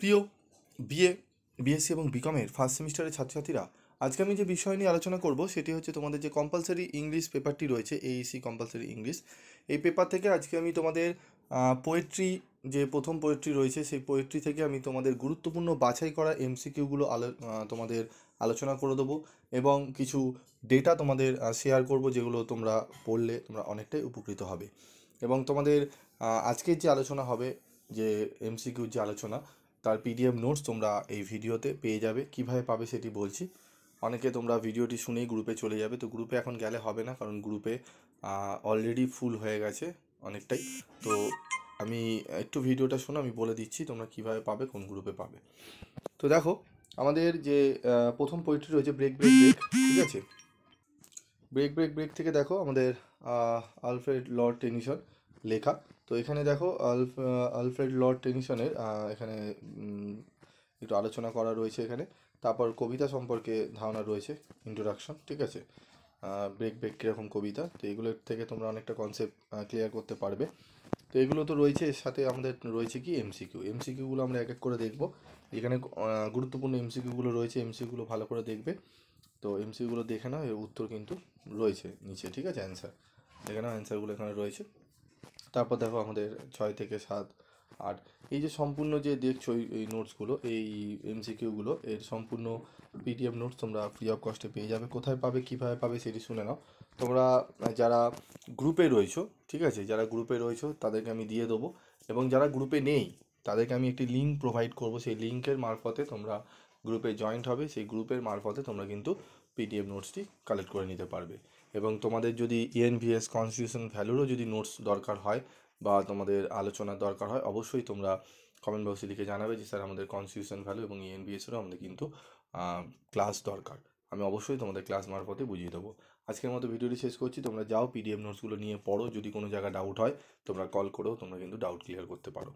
প্রিয় BA, BSc এবং বিকমের first সেমিস্টারের ছাত্রছাত্রীরা, আজকে আমি যে বিষয় নিয়ে আলোচনা করব সেটি হচ্ছে তোমাদের যে কম্পালসারি ইংলিশ পেপারটি রয়েছে, এইসি কম্পালসারি ইংলিশ। এই পেপার থেকে আজকে আমি তোমাদের পোয়েট্রি, যে প্রথম পোয়েট্রি রয়েছে সেই পোয়েট্রি থেকে আমি তোমাদের গুরুত্বপূর্ণ বাছাই করা এমসিকিউগুলো তোমাদের আলোচনা করে দেবো এবং কিছু ডেটা তোমাদের শেয়ার করব, যেগুলো তোমরা পড়লে তোমরা অনেকটাই উপকৃত হবে। এবং তোমাদের আজকের যে আলোচনা হবে, যে এমসিকিউর যে আলোচনা, তার পিডিএফ নোটস তোমরা এই ভিডিওতে পেয়ে যাবে। কিভাবে পাবে সেটি বলছি। অনেকে তোমরা ভিডিওটি শুনেই গ্রুপে চলে যাবে, তো গ্রুপে এখন গেলে হবে না, কারণ গ্রুপে অলরেডি ফুল হয়ে গেছে অনেকটাই। তো আমি একটু ভিডিওটা শোনো, আমি বলে দিচ্ছি তোমরা কিভাবে পাবে, কোন গ্রুপে পাবে। তো দেখো, আমাদের যে প্রথম পোয়েট্রি রয়েছে ব্রেক ব্রেক ব্রেক, ঠিক আছে। ব্রেক ব্রেক ব্রেক থেকে দেখো আমাদের আলফ্রেড লর্ড টেনিসন লেখা। তো এখানে দেখো আলফ্রেড লর্ড টেনিসনের এখানে একটু আলোচনা করা রয়েছে এখানে। তারপর কবিতা সম্পর্কে ধারণা রয়েছে, ইন্ট্রোডাকশন, ঠিক আছে। ব্রেক ব্রেক কীরকম কবিতা, তো এগুলোর থেকে তোমরা অনেকটা কনসেপ্ট ক্লিয়ার করতে পারবে। তো এগুলো তো রয়েছে, এর সাথে আমাদের রয়েছে কি এমসিকিউ। এমসিকিউগুলো আমরা এক এক করে দেখব। এখানে গুরুত্বপূর্ণ এমসিকিউগুলো রয়েছে, এমসিকিউগুলো ভালো করে দেখবে। তো এমসিকিউগুলো দেখে নাও, এর উত্তর কিন্তু রয়েছে নিচে, ঠিক আছে, অ্যান্সার দেখে নাও, অ্যান্সারগুলো এখানে রয়েছে। তারপর দেখো আমাদের 6 থেকে 7, 8, এই যে সম্পূর্ণ যে দেখছো এই নোটসগুলো, এই এমসিকিউগুলো, এর সম্পূর্ণ পিডিএফ নোটস তোমরা ফ্রি অফ কস্টে পেয়ে যাবে। কোথায় পাবে, কীভাবে পাবে সেটি শুনে নাও। তোমরা যারা গ্রুপে রয়েছো, ঠিক আছে, যারা গ্রুপে রয়েছো তাদেরকে আমি দিয়ে দেবো, এবং যারা গ্রুপে নেই তাদেরকে আমি একটি লিঙ্ক প্রোভাইড করবো। সেই লিঙ্কের মারফতে তোমরা গ্রুপে জয়েন্ট হবে, সেই গ্রুপের মারফতে তোমরা কিন্তু পিডিএফ নোটসটি কালেক্ট করে নিতে পারবে। এবং তোমাদের যদি ইএনভিএস কনস্টিটিউশন ভ্যালুরও যদি নোটস দরকার হয় বা তোমাদের আলোচনার দরকার হয়, অবশ্যই তোমরা কমেন্ট বক্সে লিখে জানাবে যে স্যার আমাদের কনস্টিটিউশন ভ্যালু এবং ইএনভিএসেরও আমাদের কিন্তু ক্লাস দরকার। আমি অবশ্যই তোমাদের ক্লাস মারফতে বুঝিয়ে দেবো। আজকের মতো ভিডিওটি শেষ করছি। তোমরা যাও পিডিএফ নোটসগুলো নিয়ে পড়ো। যদি কোনো জায়গায় ডাউট হয় তোমরা কল করেও তোমরা কিন্তু ডাউট ক্লিয়ার করতে পারো।